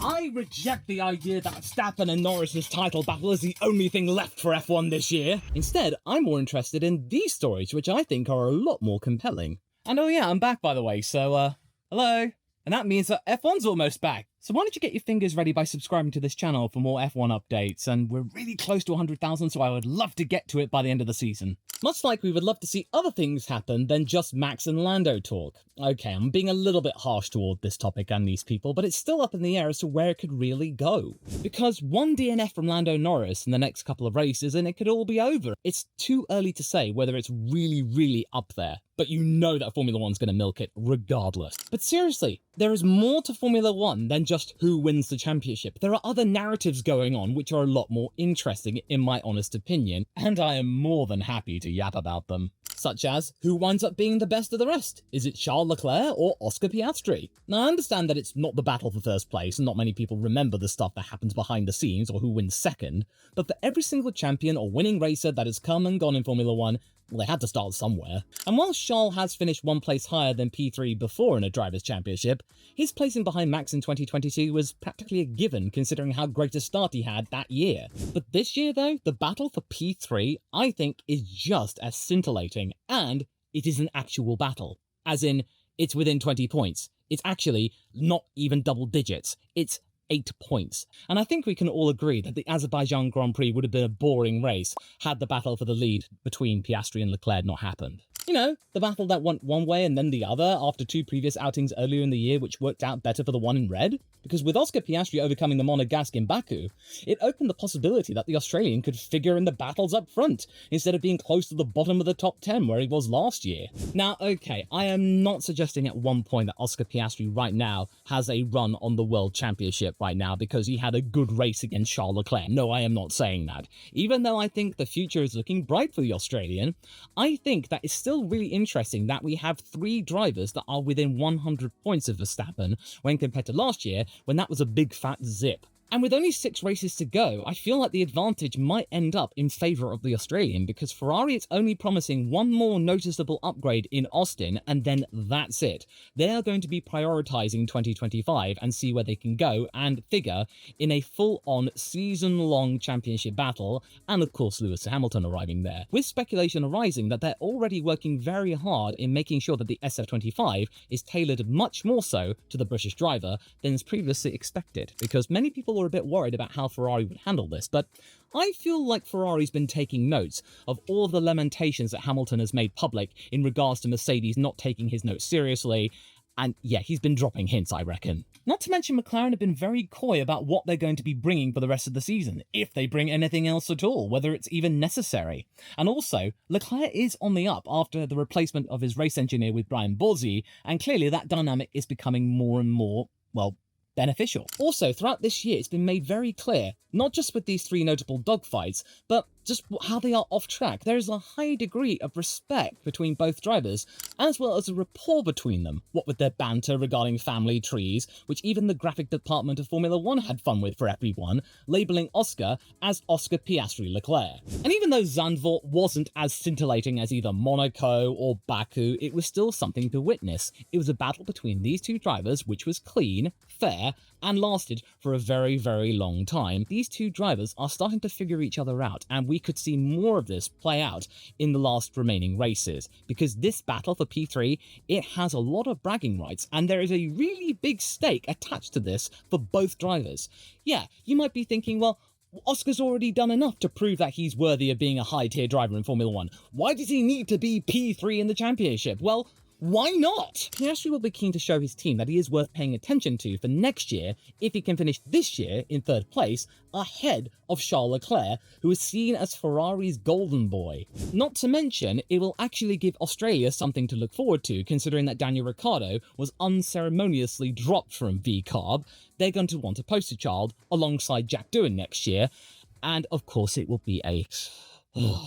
I reject the idea that Verstappen and Norris's title battle is the only thing left for F1 this year. Instead, I'm more interested in these stories, which I think are a lot more compelling. And oh yeah, I'm back by the way, so hello. And that means that F1's almost back. So why don't you get your fingers ready by subscribing to this channel for more F1 updates, and we're really close to 100,000, so I would love to get to it by the end of the season. Much like we would love to see other things happen than just Max and Lando talk. Okay, I'm being a little bit harsh toward this topic and these people, but it's still up in the air as to where it could really go. Because one DNF from Lando Norris in the next couple of races and it could all be over. It's too early to say whether it's really up there. But you know that Formula One's going to milk it regardless. But seriously, there is more to Formula One than just who wins the championship. There are other narratives going on which are a lot more interesting in my honest opinion, and I am more than happy to yap about them. Such as, who winds up being the best of the rest? Is it Charles Leclerc or Oscar Piastri? Now I understand that it's not the battle for first place, and not many people remember the stuff that happens behind the scenes or who wins second, but for every single champion or winning racer that has come and gone in Formula One, well, they had to start somewhere. And while Charles has finished one place higher than P3 before in a Drivers' Championship, his placing behind Max in 2022 was practically a given considering how great a start he had that year. But this year though, the battle for P3 I think is just as scintillating, and it is an actual battle. As in, it's within 20 points. It's actually not even double digits. It's 8 points. And I think we can all agree that the Azerbaijan Grand Prix would have been a boring race had the battle for the lead between Piastri and Leclerc not happened. You know, the battle that went one way and then the other after 2 previous outings earlier in the year which worked out better for the one in red. Because with Oscar Piastri overcoming the Monegasque in Baku, it opened the possibility that the Australian could figure in the battles up front, instead of being close to the bottom of the top 10 where he was last year. Now, okay, I am not suggesting at one point that Oscar Piastri right now has a run on the World Championship right now because he had a good race against Charles Leclerc. No, I am not saying that. Even though I think the future is looking bright for the Australian, I think that it's still really interesting that we have 3 drivers that are within 100 points of Verstappen when compared to last year when that was a big fat zip. And with only 6 races to go, I feel like the advantage might end up in favour of the Australian because Ferrari is only promising one more noticeable upgrade in Austin and then that's it. They are going to be prioritising 2025 and see where they can go and figure in a full-on season-long championship battle, and of course Lewis Hamilton arriving there, with speculation arising that they're already working very hard in making sure that the SF25 is tailored much more so to the British driver than is previously expected, because many people were a bit worried about how Ferrari would handle this, but I feel like Ferrari's been taking notes of all of the lamentations that Hamilton has made public in regards to Mercedes not taking his notes seriously, and yeah, he's been dropping hints, I reckon. Not to mention McLaren have been very coy about what they're going to be bringing for the rest of the season, if they bring anything else at all, whether it's even necessary. And also, Leclerc is on the up after the replacement of his race engineer with Brian Borzi, and clearly that dynamic is becoming more and more, well, beneficial. Also, throughout this year, it's been made very clear, not just with these 3 notable dogfights, but just how they are off track. There is a high degree of respect between both drivers, as well as a rapport between them, what with their banter regarding family trees, which even the graphic department of Formula One had fun with for everyone, labelling Oscar as Oscar Piastri Leclerc. And even though Zandvoort wasn't as scintillating as either Monaco or Baku, it was still something to witness. It was a battle between these 2 drivers which was clean, fair, and lasted for a very long time. These 2 drivers are starting to figure each other out, and we could see more of this play out in the last remaining races, because this battle for P3, it has a lot of bragging rights, and there is a really big stake attached to this for both drivers. Yeah, you might be thinking, well, Oscar's already done enough to prove that he's worthy of being a high-tier driver in Formula One. Why does he need to be P3 in the championship? Well, why not? Piastri will be keen to show his team that he is worth paying attention to for next year if he can finish this year in 3rd place ahead of Charles Leclerc, who is seen as Ferrari's golden boy. Not to mention, it will actually give Australia something to look forward to, considering that Daniel Ricciardo was unceremoniously dropped from V-Carb. They're going to want a poster child alongside Jack Doohan next year, and of course it will be a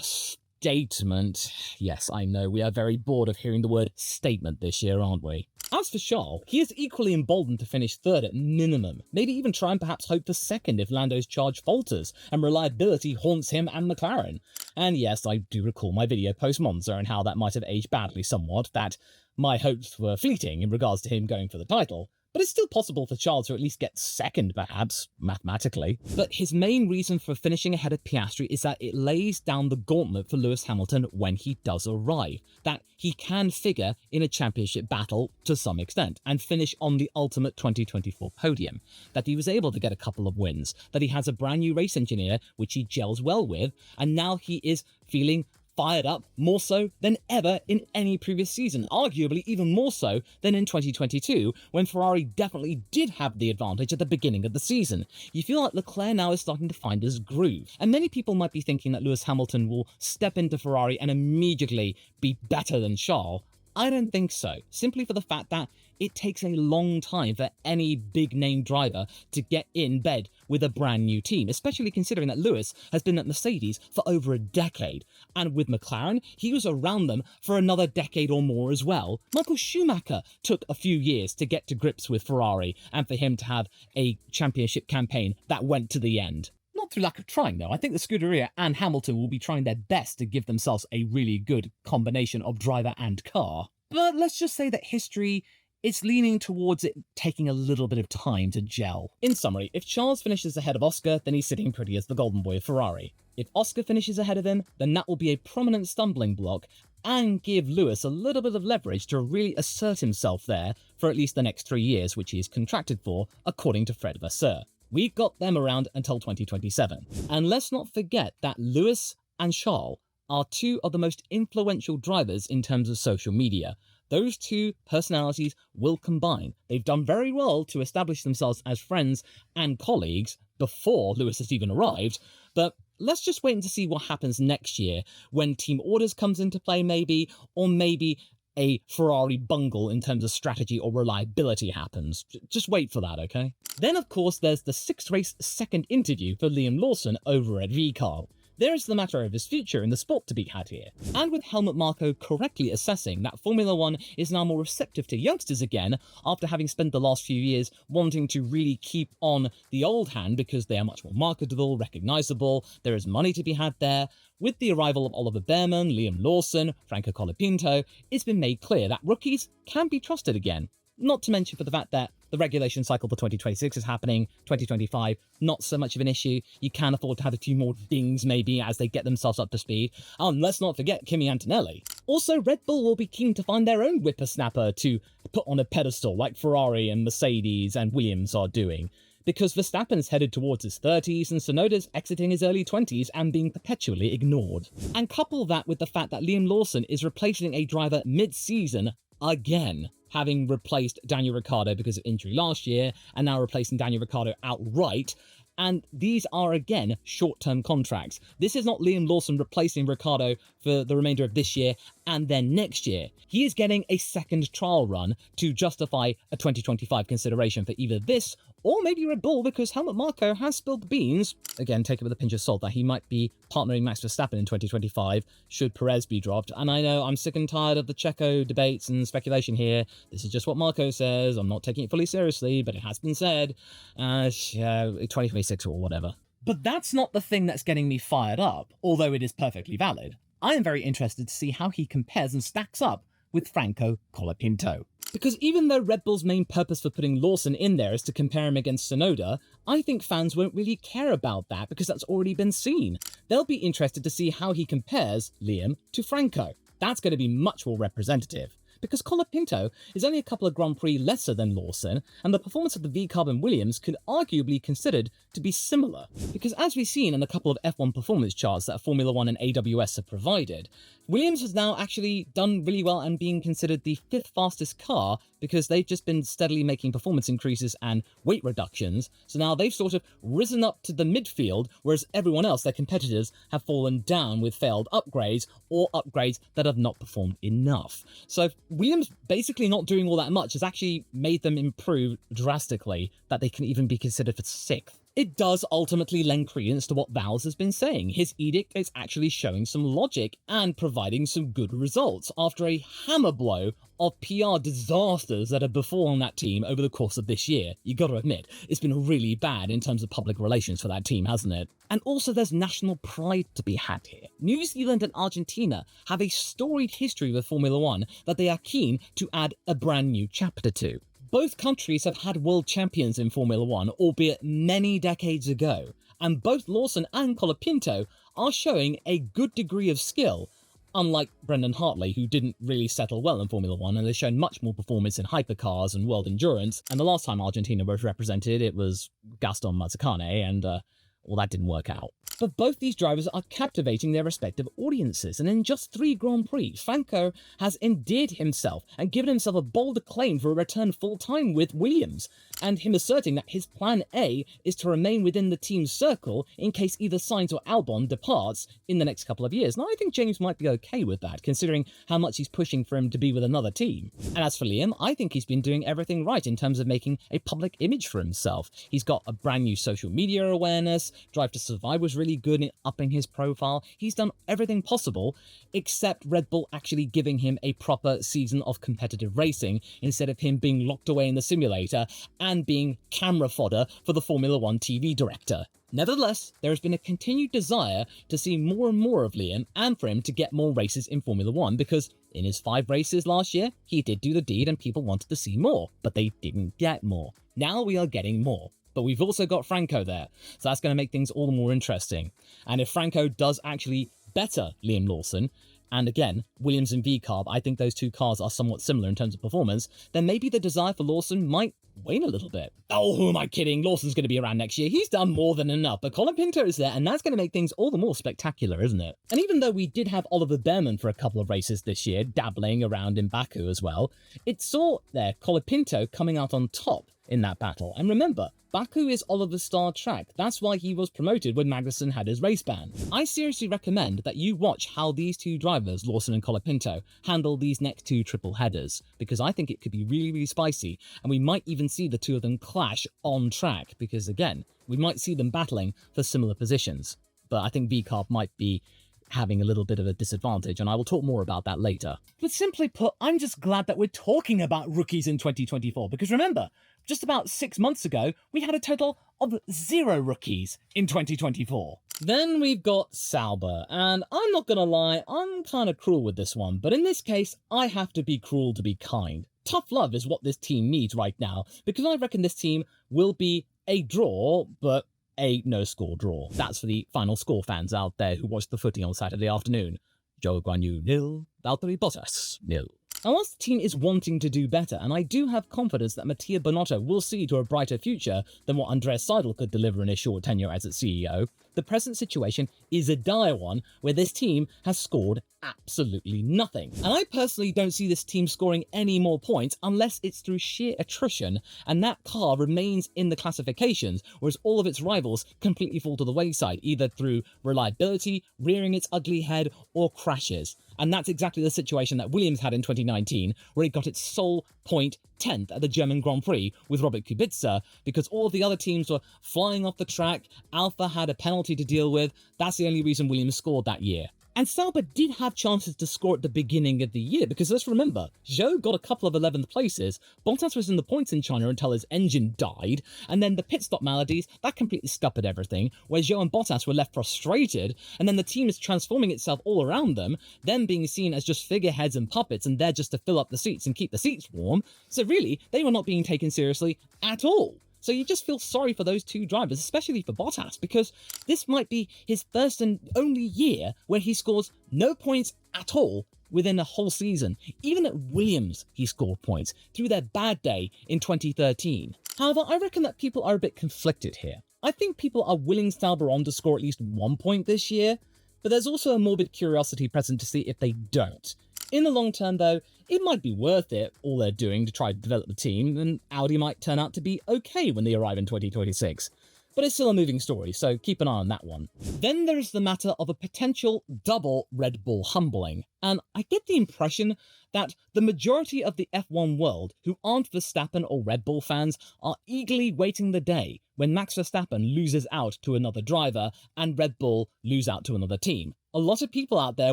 statement. Yes, I know, we are very bored of hearing the word statement this year, aren't we? As for Charles, he is equally emboldened to finish 3rd at minimum, maybe even try and perhaps hope for 2nd if Lando's charge falters and reliability haunts him and McLaren. And yes, I do recall my video post-Monza and how that might have aged badly somewhat, that my hopes were fleeting in regards to him going for the title. But it's still possible for Charles to at least get second, perhaps, mathematically. But his main reason for finishing ahead of Piastri is that it lays down the gauntlet for Lewis Hamilton when he does arrive. That he can figure in a championship battle to some extent and finish on the ultimate 2024 podium. That he was able to get a couple of wins. That he has a brand new race engineer, which he gels well with. And now he is feeling fired up more so than ever in any previous season, arguably even more so than in 2022, when Ferrari definitely did have the advantage at the beginning of the season. You feel like Leclerc now is starting to find his groove, and many people might be thinking that Lewis Hamilton will step into Ferrari and immediately be better than Charles. I don't think so, simply for the fact that it takes a long time for any big-name driver to get in bed with a brand new team, especially considering that Lewis has been at Mercedes for over a decade. And with McLaren, he was around them for another decade or more as well. Michael Schumacher took a few years to get to grips with Ferrari and for him to have a championship campaign that went to the end. Not through lack of trying, though. I think the Scuderia and Hamilton will be trying their best to give themselves a really good combination of driver and car. But let's just say that history is leaning towards it taking a little bit of time to gel. In summary, if Charles finishes ahead of Oscar, then he's sitting pretty as the golden boy of Ferrari. If Oscar finishes ahead of him, then that will be a prominent stumbling block and give Lewis a little bit of leverage to really assert himself there for at least the next 3 years, which he is contracted for, according to Fred Vasseur. We've got them around until 2027. And let's not forget that Lewis and Charles are two of the most influential drivers in terms of social media. Those two personalities will combine. They've done very well to establish themselves as friends and colleagues before Lewis has even arrived, but let's just wait to see what happens next year when team orders comes into play maybe, or maybe a Ferrari bungle in terms of strategy or reliability happens. Just wait for that, okay? Then, of course, there's the 6th-race second interview for Liam Lawson over at VCARB. There is the matter of his future in the sport to be had here. And with Helmut Marko correctly assessing that Formula 1 is now more receptive to youngsters again, after having spent the last few years wanting to really keep on the old hand because they are much more marketable, recognisable, there is money to be had there, with the arrival of Oliver Behrman, Liam Lawson, Franco Colapinto, it's been made clear that rookies can be trusted again. Not to mention for the fact that the regulation cycle for 2026 is happening, 2025, not so much of an issue. You can afford to have a few more dings maybe as they get themselves up to speed. And let's not forget Kimi Antonelli. Also, Red Bull will be keen to find their own whippersnapper to put on a pedestal like Ferrari and Mercedes and Williams are doing. Because Verstappen's headed towards his 30s and Tsunoda's exiting his early 20s and being perpetually ignored. And couple that with the fact that Liam Lawson is replacing a driver mid-season again, having replaced Daniel Ricciardo because of injury last year, and now replacing Daniel Ricciardo outright. And these are, again, short-term contracts. This is not Liam Lawson replacing Ricciardo for the remainder of this year and then next year. He is getting a second trial run to justify a 2025 consideration for either this or maybe Red Bull, because Helmut Marko has spilled the beans, again, take it with a pinch of salt, that he might be partnering Max Verstappen in 2025 should Perez be dropped. And I know I'm sick and tired of the Checo debates and speculation here. This is just what Marko says. I'm not taking it fully seriously, but it has been said. 2026 or whatever. But that's not the thing that's getting me fired up, although it is perfectly valid. I am very interested to see how he compares and stacks up with Franco Colapinto. Because even though Red Bull's main purpose for putting Lawson in there is to compare him against Tsunoda, I think fans won't really care about that because that's already been seen. They'll be interested to see how he compares Liam to Franco. That's going to be much more representative. Because Colapinto is only a couple of Grand Prix lesser than Lawson, and the performance of the VCARB and Williams could arguably be considered to be similar. Because as we've seen in a couple of F1 performance charts that Formula 1 and AWS have provided, Williams has now actually done really well and being considered the 5th fastest car because they've just been steadily making performance increases and weight reductions. So now they've sort of risen up to the midfield, whereas everyone else, their competitors, have fallen down with failed upgrades or upgrades that have not performed enough. So Williams basically not doing all that much has actually made them improve drastically, that they can even be considered for 6th. It does ultimately lend credence to what Vowles has been saying. His edict is actually showing some logic and providing some good results after a hammer blow of PR disasters that have befallen that team over the course of this year. You gotta admit, it's been really bad in terms of public relations for that team, hasn't it? And also there's national pride to be had here. New Zealand and Argentina have a storied history with Formula 1 that they are keen to add a brand new chapter to. Both countries have had world champions in Formula One, albeit many decades ago, and both Lawson and Colapinto are showing a good degree of skill, unlike Brendan Hartley, who didn't really settle well in Formula One and has shown much more performance in hypercars and world endurance, and the last time Argentina was represented, it was Gaston Mazzacane, and, well, that didn't work out. But both these drivers are captivating their respective audiences, and in just 3 Grand Prix, Franco has endeared himself and given himself a bold acclaim for a return full-time with Williams, and him asserting that his plan A is to remain within the team's circle in case either Sainz or Albon departs in the next couple of years. Now, I think James might be okay with that, considering how much he's pushing for him to be with another team. And as for Liam, I think he's been doing everything right in terms of making a public image for himself. He's got a brand new social media awareness, Drive to Survive was really good in upping his profile. He's done everything possible, except Red Bull actually giving him a proper season of competitive racing, instead of him being locked away in the simulator and being camera fodder for the Formula One TV director. Nevertheless, there has been a continued desire to see more and more of Liam and for him to get more races in Formula One, because in his 5 races last year, he did do the deed and people wanted to see more, but they didn't get more. Now we are getting more. But we've also got Franco there, so that's going to make things all the more interesting. And if Franco does actually better Liam Lawson, and again, Williams and V-Carb, I think those 2 cars are somewhat similar in terms of performance, then maybe the desire for Lawson might wane a little bit. Oh, who am I kidding? Lawson's going to be around next year. He's done more than enough, but Colapinto is there, and that's going to make things all the more spectacular, isn't it? And even though we did have Oliver Behrman for a couple of races this year, dabbling around in Baku as well, it saw there Colapinto coming out on top in that battle. And remember, Baku is Oliver's star track. That's why he was promoted when Magnussen had his race ban. I seriously recommend that you watch how these 2 drivers, Lawson and Colapinto, handle these next 2 triple headers, because I think it could be really, really spicy, and we might even see the 2 of them clash on track, because again, we might see them battling for similar positions. But I think V-Carb might be having a little bit of a disadvantage, and I will talk more about that later. But simply put, I'm just glad that we're talking about rookies in 2024, because remember, just about 6 months ago, we had a total of 0 rookies in 2024. Then we've got Sauber, and I'm not gonna lie, I'm kind of cruel with this one, but in this case, I have to be cruel to be kind. Tough love is what this team needs right now, because I reckon this team will be a draw, but a no-score draw. That's for the final score fans out there who watched the footy on Saturday afternoon. Zhou Guanyu 0, Valtteri Bottas 0. Now, whilst the team is wanting to do better, and I do have confidence that Mattia Binotto will see to a brighter future than what Andreas Seidel could deliver in his short tenure as its CEO, the present situation is a dire one where this team has scored absolutely nothing. And I personally don't see this team scoring any more points unless it's through sheer attrition, and that car remains in the classifications, whereas all of its rivals completely fall to the wayside, either through reliability, rearing its ugly head, or crashes. And that's exactly the situation that Williams had in 2019, where it got its sole point 10th at the German Grand Prix with Robert Kubica, because all of the other teams were flying off the track. Alpha had a penalty to deal with. That's the only reason Williams scored that year. And Sauber did have chances to score at the beginning of the year, because let's remember, Zhou got a couple of 11th places, Bottas was in the points in China until his engine died, and then the pit stop maladies, that completely scuppered everything, where Zhou and Bottas were left frustrated, and then the team is transforming itself all around them, them being seen as just figureheads and puppets, and they're just to fill up the seats and keep the seats warm, so really, they were not being taken seriously at all. So you just feel sorry for those 2 drivers, especially for Bottas, because this might be his first and only year where he scores no points at all within a whole season. Even at Williams, he scored points through their bad day in 2013. However, I reckon that people are a bit conflicted here. I think people are willing Sauber on to score at least 1 point this year, but there's also a morbid curiosity present to see if they don't. In the long term, though, it might be worth it, all they're doing to try to develop the team, and Audi might turn out to be okay when they arrive in 2026. But it's still a moving story, so keep an eye on that one. Then there is the matter of a potential double Red Bull humbling, and I get the impression that the majority of the F1 world who aren't Verstappen or Red Bull fans are eagerly waiting the day when Max Verstappen loses out to another driver and Red Bull lose out to another team. A lot of people out there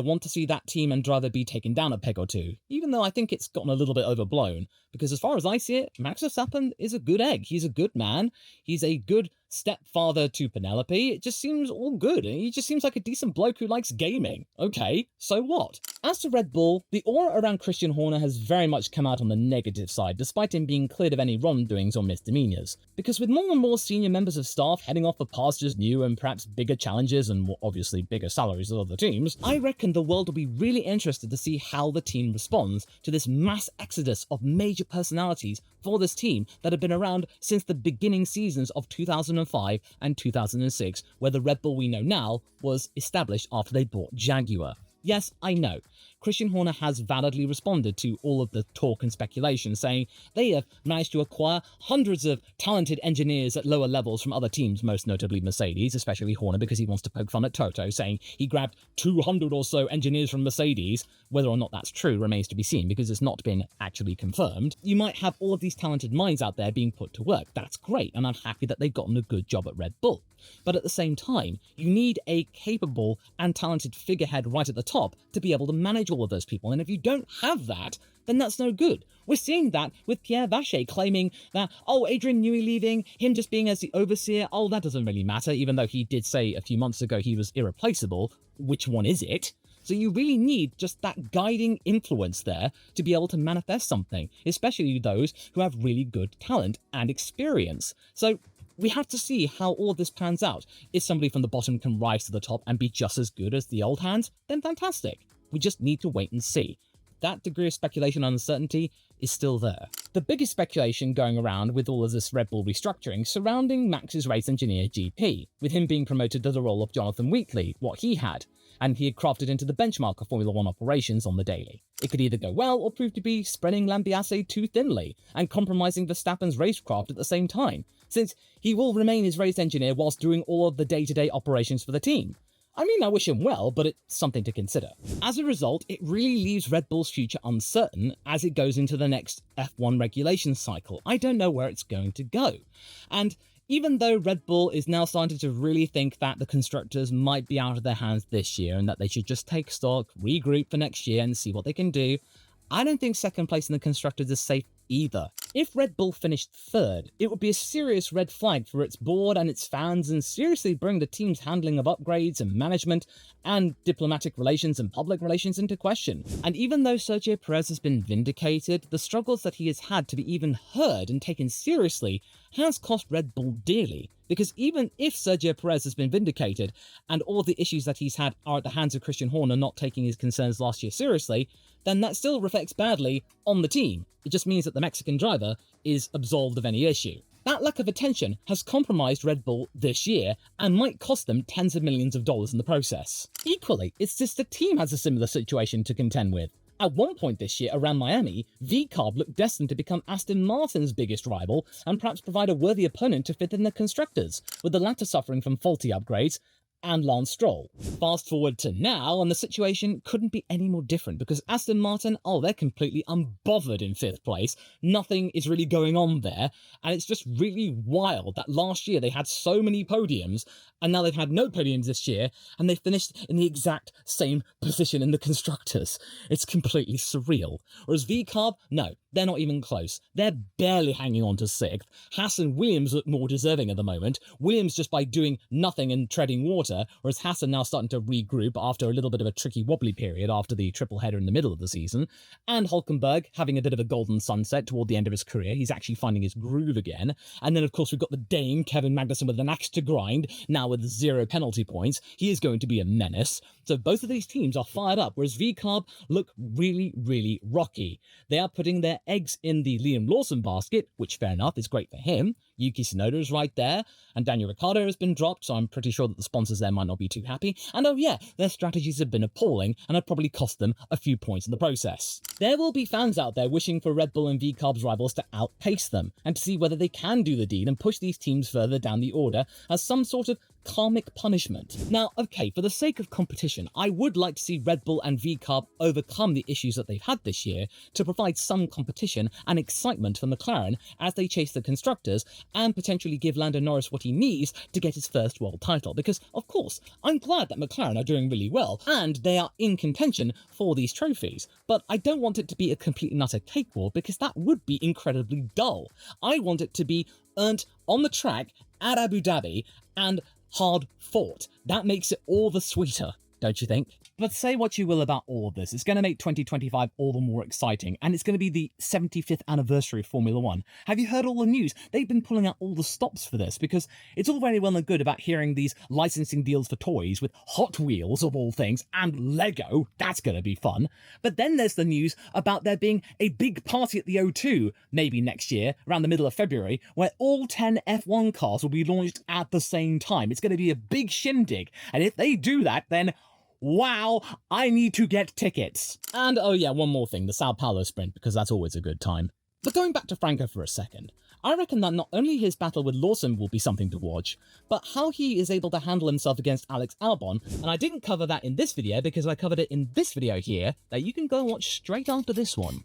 want to see that team and driver be taken down a peg or 2, even though I think it's gotten a little bit overblown, because as far as I see it, Max Verstappen is a good egg. He's a good man. He's a good stepfather to Penelope. It just seems all good. He just seems like a decent bloke who likes gaming. Okay, so what? As to Red Bull, the aura around Christian Horner has very much come out on the negative side, despite him being cleared of any wrongdoings or misdemeanors. Because with more and more senior members of staff heading off for pastures new and perhaps bigger challenges and more obviously bigger salaries than other teams, I reckon the world will be really interested to see how the team responds to this mass exodus of major personalities for this team that have been around since the beginning seasons of 2005 and 2006, where the Red Bull we know now was established after they bought Jaguar. Yes, I know. Christian Horner has validly responded to all of the talk and speculation, saying they have managed to acquire hundreds of talented engineers at lower levels from other teams, most notably Mercedes, especially Horner because he wants to poke fun at Toto, saying he grabbed 200 or so engineers from Mercedes. Whether or not that's true remains to be seen because it's not been actually confirmed. You might have all of these talented minds out there being put to work. That's great, and I'm happy that they've gotten a good job at Red Bull. But at the same time, you need a capable and talented figurehead right at the top to be able to manage all of those people. And if you don't have that, then that's no good. We're seeing that with Pierre Vacher claiming that, oh, Adrian Newey leaving, him just being as the overseer, oh, that doesn't really matter, even though he did say a few months ago he was irreplaceable. Which one is it? So you really need just that guiding influence there to be able to manifest something, especially those who have really good talent and experience. So we have to see how all of this pans out. If somebody from the bottom can rise to the top and be just as good as the old hands, then fantastic. We just need to wait and see. That degree of speculation and uncertainty is still there. The biggest speculation going around with all of this Red Bull restructuring surrounding Max's race engineer GP, with him being promoted to the role of Jonathan Wheatley, what he had, and he had crafted into the benchmark of Formula 1 operations on the daily. It could either go well or prove to be spreading Lambiase too thinly and compromising Verstappen's racecraft at the same time, since he will remain his race engineer whilst doing all of the day-to-day operations for the team. I mean, I wish him well, but it's something to consider. As a result, it really leaves Red Bull's future uncertain as it goes into the next F1 regulation cycle. I don't know where it's going to go. And even though Red Bull is now starting to really think that the constructors might be out of their hands this year and that they should just take stock, regroup for next year and see what they can do, I don't think second place in the constructors is safe either. If Red Bull finished third, it would be a serious red flag for its board and its fans and seriously bring the team's handling of upgrades and management and diplomatic relations and public relations into question. And even though Sergio Perez has been vindicated, the struggles that he has had to be even heard and taken seriously has cost Red Bull dearly. Because even if Sergio Perez has been vindicated and all the issues that he's had are at the hands of Christian Horner not taking his concerns last year seriously, then that still reflects badly on the team. It just means that the Mexican driver is absolved of any issue. That lack of attention has compromised Red Bull this year and might cost them tens of millions of dollars in the process. Equally, it's just the team has a similar situation to contend with. At one point this year, around Miami, VCARB looked destined to become Aston Martin's biggest rival and perhaps provide a worthy opponent to fit in the constructors, with the latter suffering from faulty upgrades and Lance Stroll. Fast forward to now, and the situation couldn't be any more different because Aston Martin, oh, they're completely unbothered in 5th place. Nothing is really going on there, and it's just really wild that last year they had so many podiums, and now they've had no podiums this year, and they finished in the exact same position in the constructors. It's completely surreal. Whereas VCARB, no, they're not even close. They're barely hanging on to 6th. Haas and Williams look more deserving at the moment. Williams just by doing nothing and treading water, whereas Haas are now starting to regroup after a little bit of a tricky wobbly period after the triple header in the middle of the season. And Hülkenberg having a bit of a golden sunset toward the end of his career. He's actually finding his groove again. And then, of course, we've got the Dane, Kevin Magnussen, with an axe to grind, now with 0 penalty points. He is going to be a menace. So both of these teams are fired up, whereas VCARB look really, really rocky. They are putting their eggs in the Liam Lawson basket, which, fair enough, is great for him. Yuki Tsunoda is right there, and Daniel Ricciardo has been dropped, so I'm pretty sure that the sponsors there might not be too happy. And oh yeah, their strategies have been appalling, and have probably cost them a few points in the process. There will be fans out there wishing for Red Bull and VCARB's rivals to outpace them, and to see whether they can do the deed and push these teams further down the order as some sort of karmic punishment. Now, okay, for the sake of competition, I would like to see Red Bull and VCARB overcome the issues that they've had this year to provide some competition and excitement for McLaren as they chase the constructors and potentially give Lando Norris what he needs to get his first world title. Because, of course, I'm glad that McLaren are doing really well and they are in contention for these trophies, but I don't want it to be a complete and utter cakewalk because that would be incredibly dull. I want it to be earned on the track at Abu Dhabi and hard fought. That makes it all the sweeter. don't you think? But say what you will about all of this, it's going to make 2025 all the more exciting, and it's going to be the 75th anniversary of Formula One. Have you heard all the news? They've been pulling out all the stops for this, because it's all very well and good about hearing these licensing deals for toys with Hot Wheels, of all things, and Lego. That's going to be fun. But then there's the news about there being a big party at the O2, maybe next year, around the middle of February, where all 10 F1 cars will be launched at the same time. It's going to be a big shindig, and if they do that, then wow, I need to get tickets. And oh yeah, one more thing, the Sao Paulo sprint, because that's always a good time. But going back to Franco for a second, I reckon that not only his battle with Lawson will be something to watch, but how he is able to handle himself against Alex Albon, and I didn't cover that in this video because I covered it in this video here, that you can go and watch straight after this one.